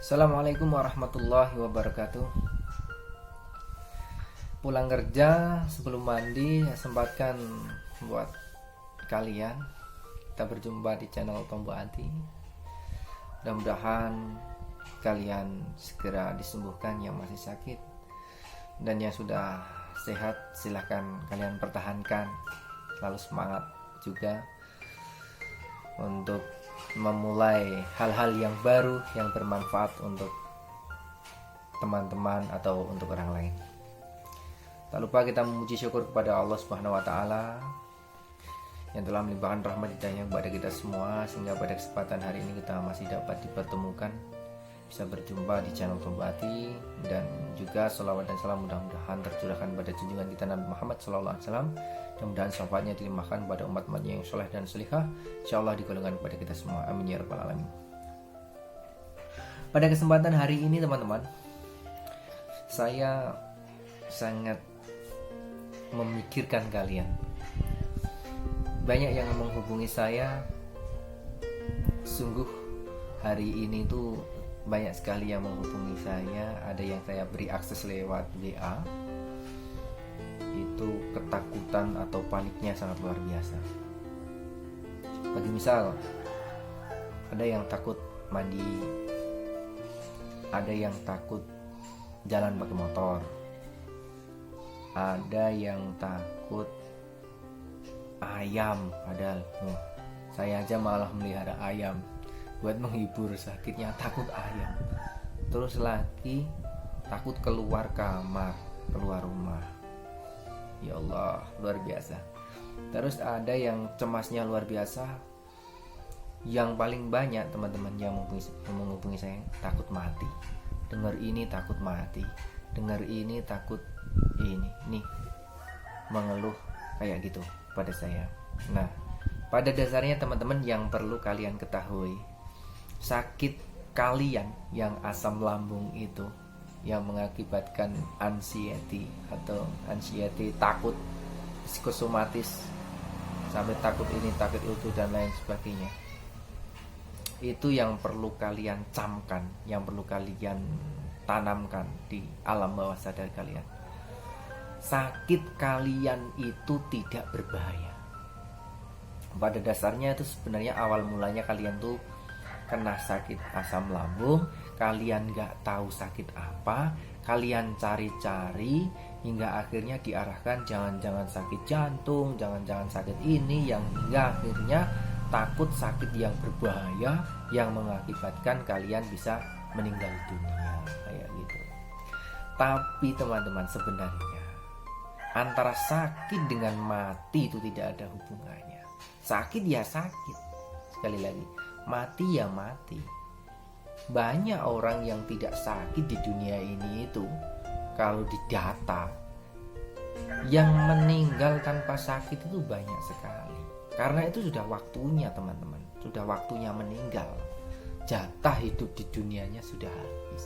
Assalamualaikum warahmatullahi wabarakatuh. Pulang kerja sebelum mandi, sempatkan buat kalian. Kita berjumpa di channel Tombo Ati. Mudah-mudahan kalian segera disembuhkan yang masih sakit, dan yang sudah sehat silahkan kalian pertahankan. Selalu semangat juga untuk memulai hal-hal yang baru yang bermanfaat untuk teman-teman atau untuk orang lain. Tak lupa kita memuji syukur kepada Allah Subhanahu wa taala yang telah melimpahkan rahmat hidayahnya kepada kita semua, sehingga pada kesempatan hari ini kita masih dapat dipertemukan, bisa berjumpa di channel Tombo Ati, dan juga salawat dan salam mudah-mudahan tercurahkan pada junjungan kita Nabi Muhammad SAW. Mudah-mudahan syafaatnya dilimpahkan pada umat-umatnya yang soleh dan solihah, insyaallah digolongkan kepada kita semua, amin ya rabbal alamin. Pada kesempatan hari ini teman-teman, saya sangat memikirkan kalian. Banyak yang menghubungi saya, sungguh hari ini tuh banyak sekali yang menghubungi saya. Ada yang saya beri akses lewat WA. Itu ketakutan atau paniknya sangat luar biasa. Bagi misal, ada yang takut mandi, ada yang takut jalan pakai motor, ada yang takut ayam. Padahal saya aja malah melihara ayam buat menghibur sakitnya, takut ayam. Terus lagi takut keluar kamar, keluar rumah. Ya Allah, luar biasa. Terus ada yang cemasnya luar biasa. Yang paling banyak teman-teman yang menghubungi saya takut mati. Dengar ini takut mati, dengar ini takut ini, nih mengeluh kayak gitu pada saya. Nah, pada dasarnya teman-teman yang perlu kalian ketahui, sakit kalian yang asam lambung itu, yang mengakibatkan anxiety atau takut psikosomatis, sampai takut ini takut itu dan lain sebagainya, itu yang perlu kalian camkan, yang perlu kalian tanamkan di alam bawah sadar kalian. Sakit kalian itu tidak berbahaya. Pada dasarnya itu sebenarnya awal mulanya kalian tuh kena sakit asam lambung, kalian gak tahu sakit apa, kalian cari-cari hingga akhirnya diarahkan jangan-jangan sakit jantung, jangan-jangan sakit ini, yang hingga akhirnya takut sakit yang berbahaya yang mengakibatkan kalian bisa meninggal dunia kayak gitu. Tapi teman-teman, sebenarnya antara sakit dengan mati itu tidak ada hubungannya. Sakit ya sakit, sekali lagi, mati ya mati. Banyak orang yang tidak sakit di dunia ini itu, kalau didata, yang meninggal tanpa sakit itu banyak sekali. Karena itu sudah waktunya teman-teman, sudah waktunya meninggal. Jatah hidup di dunianya sudah habis.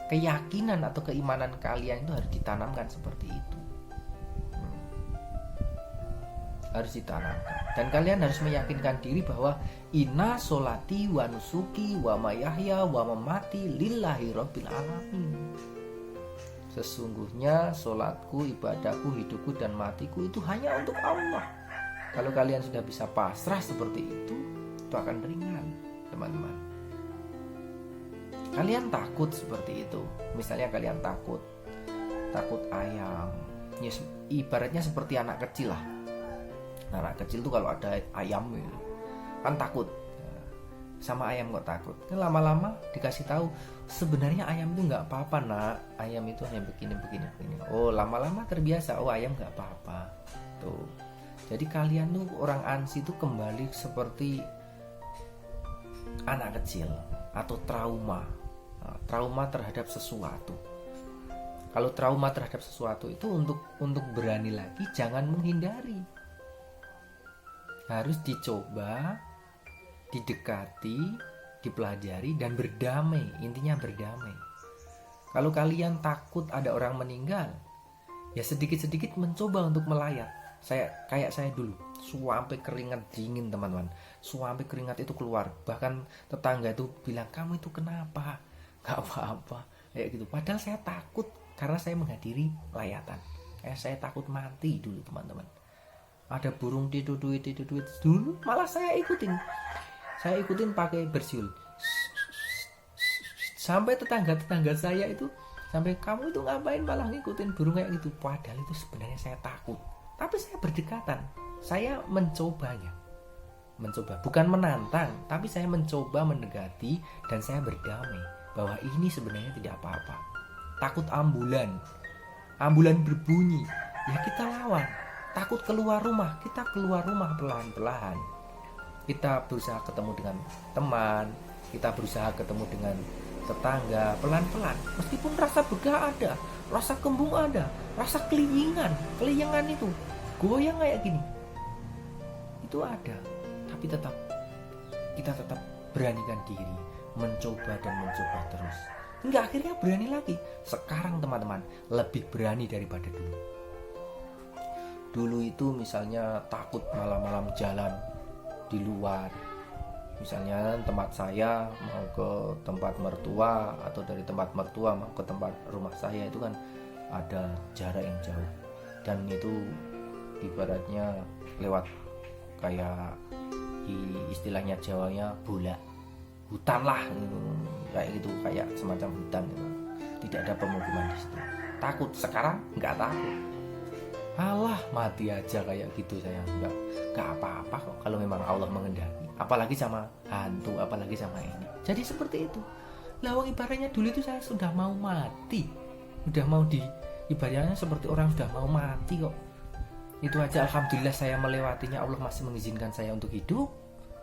Keyakinan atau keimanan kalian itu harus ditanamkan seperti itu. Harus ditanamkan, dan kalian harus meyakinkan diri bahwa inna sholati wa nusuki wa mayahya wa mamati lillahi rabbil alamin. Sesungguhnya sholatku, ibadahku, hidupku dan matiku itu hanya untuk Allah. Kalau kalian sudah bisa pasrah seperti itu akan ringan teman-teman. Kalian takut seperti itu, misalnya kalian takut ayam, ya, ibaratnya seperti anak kecil lah. Anak kecil tuh kalau ada ayam gitu, kan takut. Sama ayam kok takut? Lama-lama dikasih tahu sebenarnya ayam itu nggak apa-apa nak, ayam itu hanya begini. Oh, lama-lama terbiasa. Oh, ayam nggak apa-apa. Tuh. Jadi kalian tuh orang ansi tuh kembali seperti anak kecil atau trauma terhadap sesuatu. Kalau trauma terhadap sesuatu itu untuk berani lagi, jangan menghindari. Harus dicoba, didekati, dipelajari, dan berdamai. Intinya berdamai. Kalau kalian takut ada orang meninggal, ya sedikit-sedikit mencoba untuk melayat. Kayak saya dulu, sampai keringat dingin teman-teman, sampai keringat itu keluar. Bahkan tetangga itu bilang, kamu itu kenapa? nggak apa-apa kayak gitu. Padahal saya takut karena saya menghadiri layatan. Saya takut mati dulu teman-teman. Ada burung dituduit dulu, malah saya ikutin pakai bersiul. Sampai tetangga saya itu sampai, kamu itu ngapain malah ngikutin burung kayak gitu. Padahal itu sebenarnya saya takut, tapi saya berdekatan, saya mencoba, bukan menantang, tapi saya mencoba mendekati dan saya berdamai bahwa ini sebenarnya tidak apa-apa. Takut ambulan berbunyi, ya kita lawan. Takut keluar rumah, kita keluar rumah pelan-pelan. Kita berusaha ketemu dengan teman, kita berusaha ketemu dengan tetangga pelan-pelan. Meskipun rasa begah ada, rasa kembung ada, rasa kelilingan itu goyang kayak gini, itu ada. Tapi kita tetap beranikan diri, mencoba terus. Hingga akhirnya berani lagi. Sekarang teman-teman lebih berani daripada dulu. Dulu itu misalnya takut malam-malam jalan di luar. Misalnya tempat saya mau ke tempat mertua, atau dari tempat mertua mau ke tempat rumah saya itu kan ada jarak yang jauh, dan itu ibaratnya lewat kayak istilahnya Jawanya bola hutan lah gitu, kayak gitu, kayak semacam hutan gitu. Tidak ada pemukiman di situ. Takut. Sekarang nggak takut. Alah, mati aja kayak gitu saya. Nggak apa-apa kok kalau memang Allah mengendaki. Apalagi sama hantu, apalagi sama ini. Jadi seperti itu. Lawang ibaratnya dulu itu saya sudah mau mati. Udah mau ibaratnya seperti orang sudah mau mati kok. Itu aja alhamdulillah saya melewatinya. Allah masih mengizinkan saya untuk hidup.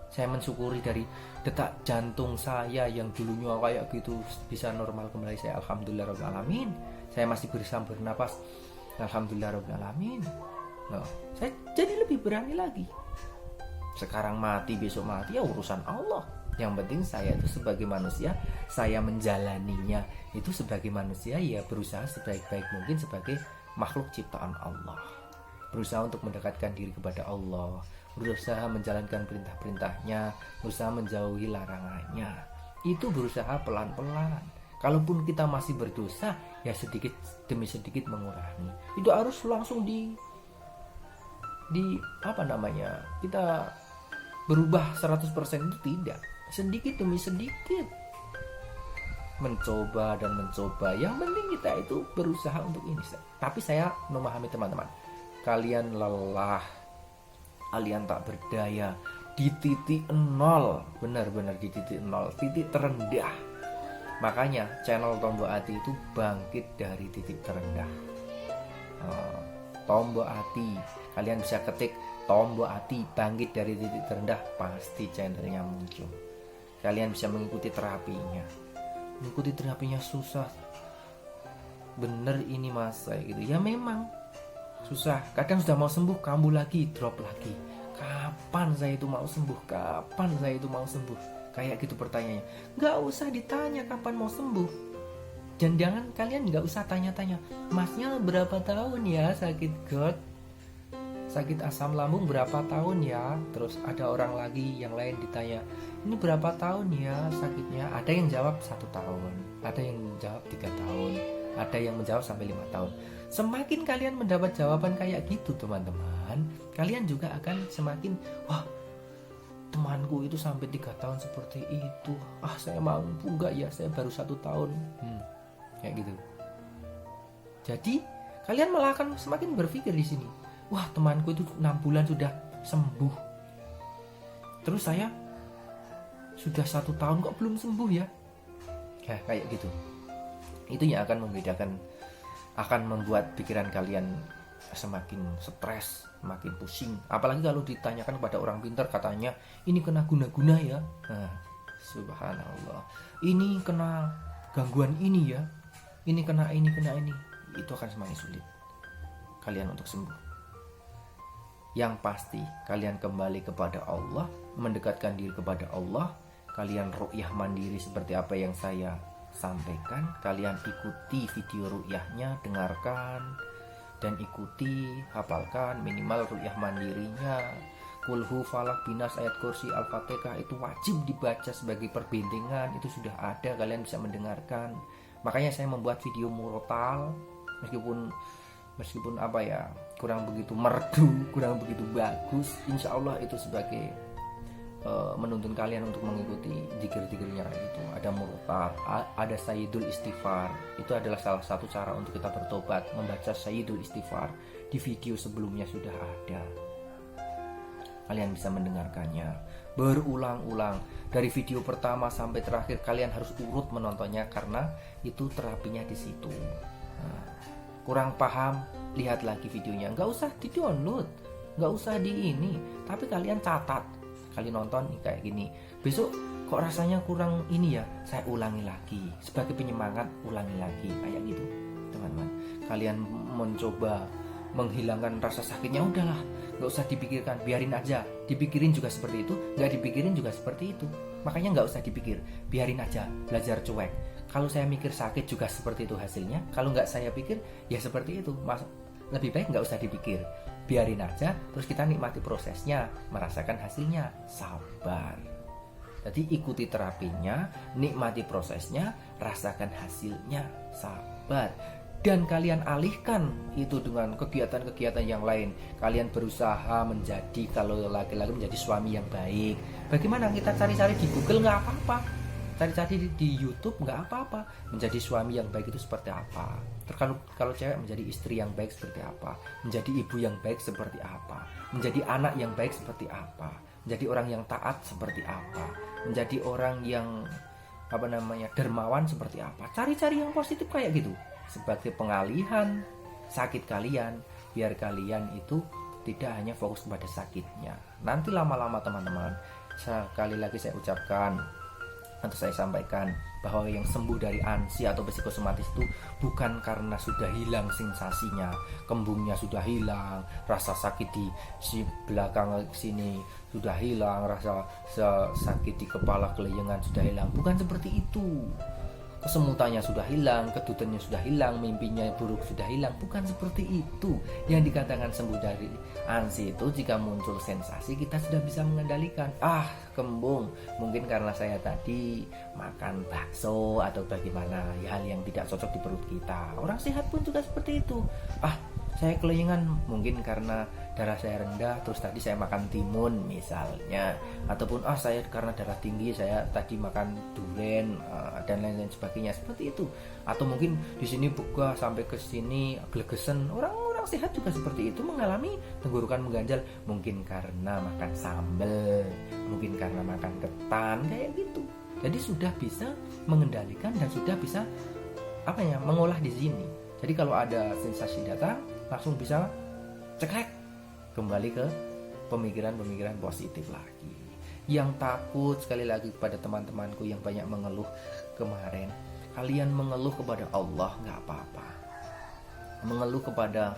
Saya mensyukuri dari detak jantung saya yang dulunya kayak gitu bisa normal kembali. Saya alhamdulillah rabbil alamin. Saya masih berusaha bernapas. Alhamdulillah rabbil alamin. Nah, saya jadi lebih berani lagi. Sekarang mati, besok mati, ya urusan Allah. Yang penting saya itu sebagai manusia, saya menjalaninya itu sebagai manusia, ya berusaha sebaik-baik mungkin sebagai makhluk ciptaan Allah. Berusaha untuk mendekatkan diri kepada Allah, berusaha menjalankan perintah-perintahnya, berusaha menjauhi larangannya. Itu berusaha pelan-pelan. Kalaupun kita masih berdosa, ya sedikit demi sedikit mengurangi. Itu harus langsung kita berubah 100% itu tidak. Sedikit demi sedikit mencoba. Yang penting kita itu berusaha untuk ini. Tapi saya memahami teman-teman, kalian lelah, kalian tak berdaya di titik nol, benar-benar di titik nol, titik terendah. Makanya channel Tombo Ati itu bangkit dari titik terendah. Tombo Ati, kalian bisa ketik Tombo Ati bangkit dari titik terendah, pasti channelnya muncul. Kalian bisa mengikuti terapinya. Mengikuti terapinya susah, bener ini mas, kayak gitu. Ya memang susah. Kadang sudah mau sembuh, kambuh lagi, drop lagi. Kapan saya itu mau sembuh? Kapan saya itu mau sembuh? Kayak gitu pertanyaannya. Gak usah ditanya kapan mau sembuh. Dan jangan kalian gak usah tanya-tanya, masnya berapa tahun ya sakit GERD, sakit asam lambung berapa tahun ya. Terus ada orang lagi yang lain ditanya, ini berapa tahun ya sakitnya. Ada yang jawab 1 tahun, ada yang jawab 3 tahun, ada yang menjawab sampai 5 tahun. Semakin kalian mendapat jawaban kayak gitu teman-teman, kalian juga akan semakin, wah temanku itu sampai 3 tahun seperti itu, saya mampu gak ya, saya baru 1 tahun. Kayak gitu. Jadi kalian malah akan semakin berpikir di sini, wah temanku itu 6 bulan sudah sembuh, terus saya sudah 1 tahun kok belum sembuh ya. Ya kayak gitu. Itu yang akan membedakan, akan membuat pikiran kalian semakin stres, makin pusing. Apalagi kalau ditanyakan kepada orang pintar, katanya ini kena guna-guna ya. Nah, subhanallah, ini kena gangguan ini ya, ini kena ini. Itu akan semakin sulit kalian untuk sembuh. Yang pasti kalian kembali kepada Allah, mendekatkan diri kepada Allah. Kalian ruqyah mandiri seperti apa yang saya sampaikan. Kalian ikuti video ruqyahnya, dengarkan dan ikuti, hafalkan minimal ruqyah mandirinya. Kulhu, Falak, Binas, ayat kursi, Al-Fatihah itu wajib dibaca sebagai perbintangan. Itu sudah ada, kalian bisa mendengarkan. Makanya saya membuat video murotal, meskipun apa ya, kurang begitu merdu, kurang begitu bagus. Insya Allah itu sebagai menuntun kalian untuk mengikuti zikir-zikirnya itu. Ada murotal, ada Sayyidul Istighfar. Itu adalah salah satu cara untuk kita bertobat, membaca Sayyidul Istighfar. Di video sebelumnya sudah ada, kalian bisa mendengarkannya berulang-ulang dari video pertama sampai terakhir. Kalian harus urut menontonnya karena itu terapinya di situ. Kurang paham, lihat lagi videonya. Nggak usah di download, nggak usah di ini, tapi kalian catat. Kalian nonton kayak gini, besok kok rasanya kurang ini ya, saya ulangi lagi sebagai penyemangat, ulangi lagi kayak gitu teman-teman. Kalian mencoba menghilangkan rasa sakitnya, udahlah, nggak usah dipikirkan, biarin aja. Dipikirin juga seperti itu, nggak dipikirin juga seperti itu. Makanya nggak usah dipikir, biarin aja, belajar cuek. Kalau saya mikir sakit juga seperti itu hasilnya, kalau nggak saya pikir ya seperti itu. Lebih baik nggak usah dipikir, biarin aja, terus kita nikmati prosesnya, merasakan hasilnya, sabar. Jadi ikuti terapinya, nikmati prosesnya, rasakan hasilnya, sabar. Dan kalian alihkan itu dengan kegiatan-kegiatan yang lain. Kalian berusaha menjadi, kalau laki-laki menjadi suami yang baik. Bagaimana? Kita cari-cari di Google, nggak apa-apa. Cari-cari di YouTube, nggak apa-apa. Menjadi suami yang baik itu seperti apa? Kalau cewek menjadi istri yang baik seperti apa? Menjadi ibu yang baik seperti apa? Menjadi anak yang baik seperti apa? Menjadi orang yang taat seperti apa? Menjadi orang yang dermawan seperti apa? Cari-cari yang positif kayak gitu sebagai pengalihan sakit kalian, biar kalian itu tidak hanya fokus kepada sakitnya. Nanti lama-lama teman-teman, sekali lagi saya ucapkan atau saya sampaikan bahwa yang sembuh dari ANSI atau psikosomatis itu bukan karena sudah hilang sensasinya, kembungnya sudah hilang, rasa sakit di belakang sini sudah hilang, rasa sakit di kepala kelayangan sudah hilang. Bukan seperti itu. Kesemutannya sudah hilang, kedutannya sudah hilang, mimpinya buruk sudah hilang. Bukan seperti itu. Yang dikatakan sembuh dari ANSI itu jika muncul sensasi kita sudah bisa mengendalikan. Kembung, mungkin karena saya tadi makan bakso atau bagaimana, ya hal yang tidak cocok di perut kita. Orang sehat pun juga seperti itu. Saya kelayangan mungkin karena darah saya rendah, terus tadi saya makan timun misalnya, ataupun saya karena darah tinggi saya tadi makan durian dan lain-lain sebagainya, seperti itu. Atau mungkin di sini buka sampai ke sini glegesen. Orang sehat juga seperti itu, mengalami tenggorokan mengganjal, mungkin karena makan sambal, mungkin karena makan ketan kayak gitu. Jadi sudah bisa mengendalikan dan sudah bisa mengolah di sini. Jadi kalau ada sensasi datang, langsung bisa cekrek kembali ke pemikiran-pemikiran positif lagi. Yang takut, sekali lagi kepada teman-temanku yang banyak mengeluh kemarin, kalian mengeluh kepada Allah nggak apa-apa, mengeluh kepada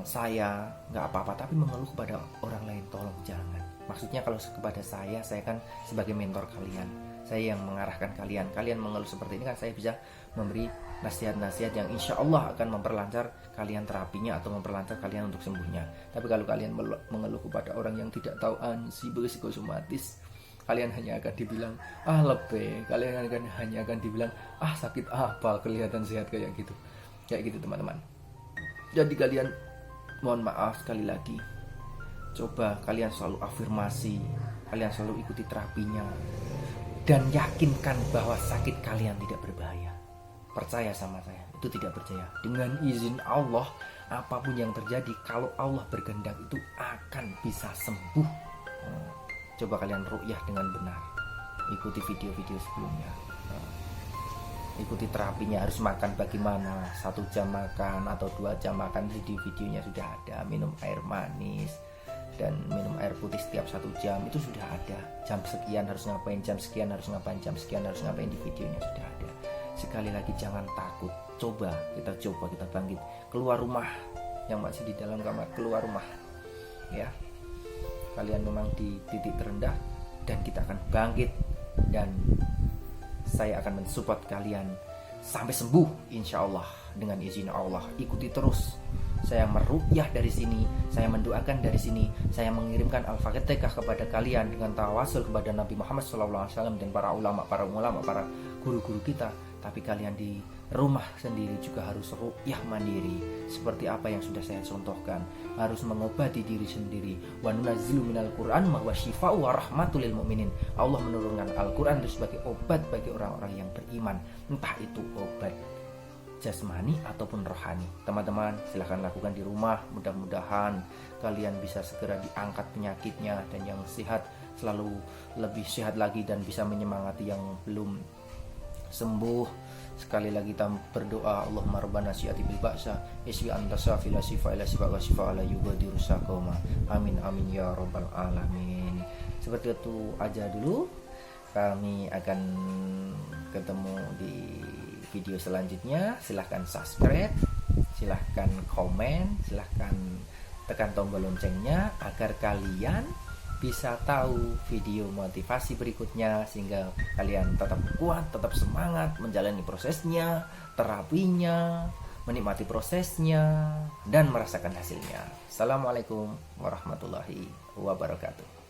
saya nggak apa-apa, tapi mengeluh kepada orang lain tolong jangan. Maksudnya kalau kepada saya kan sebagai mentor kalian, saya yang mengarahkan kalian. Kalian mengeluh seperti ini kan saya bisa memberi nasihat-nasihat yang insya Allah akan memperlancar kalian terapinya atau memperlancar kalian untuk sembuhnya. Tapi kalau kalian mengeluh kepada orang yang tidak tahu ANSI psikosomatis, kalian hanya akan dibilang lebih, kalian hanya akan dibilang sakit apa, kelihatan sehat kayak gitu teman-teman. Jadi kalian mohon maaf sekali lagi, coba kalian selalu afirmasi, kalian selalu ikuti terapinya, dan yakinkan bahwa sakit kalian tidak berbahaya. Percaya sama saya, itu tidak percaya. Dengan izin Allah, apapun yang terjadi, kalau Allah berkehendak itu akan bisa sembuh. Coba kalian ruqyah dengan benar. Ikuti video-video sebelumnya. Ikuti terapinya, harus makan bagaimana, 1 jam makan atau 2 jam makan, di videonya sudah ada. Minum air manis dan minum air putih setiap 1 jam, itu sudah ada. Jam sekian harus ngapain, jam sekian harus ngapain, jam sekian harus ngapain, di videonya sudah ada. Sekali lagi jangan takut, kita bangkit, keluar rumah. Yang masih di dalam kamar, keluar rumah ya. Kalian memang di titik terendah dan kita akan bangkit, dan saya akan mensupport kalian sampai sembuh insya Allah dengan izin Allah. Ikuti terus saya meruqyah dari sini, saya mendoakan dari sini, saya mengirimkan Al-Fatihah kepada kalian dengan tawasul kepada Nabi Muhammad SAW dan para ulama, para guru-guru kita. Tapi kalian di rumah sendiri juga harus ruqyah mandiri, seperti apa yang sudah saya contohkan. Harus mengobati diri sendiri. Wa nunazzilu minal Qur'an ma huwa syifaa'u wa rahmatul lil mu'minin. Allah menurunkan Al-Qur'an itu sebagai obat bagi orang-orang yang beriman, entah itu obat jasmani ataupun rohani. Teman-teman, silahkan lakukan di rumah. Mudah-mudahan kalian bisa segera diangkat penyakitnya, dan yang sehat selalu lebih sehat lagi dan bisa menyemangati yang belum sembuh. Sekali lagi kita berdoa, Allahumma rabbana syi'ati bil ba'sa iswi anta safila sifa ila sifa wa sifa ala yugadiru sakoma. Amin amin ya rabbal alamin. Seperti itu aja dulu. Kami akan ketemu di video selanjutnya. Silahkan subscribe, silahkan komen, silahkan tekan tombol loncengnya agar kalian bisa tahu video motivasi berikutnya, sehingga kalian tetap kuat, tetap semangat menjalani prosesnya, terapinya, menikmati prosesnya, dan merasakan hasilnya. Assalamualaikum warahmatullahi wabarakatuh.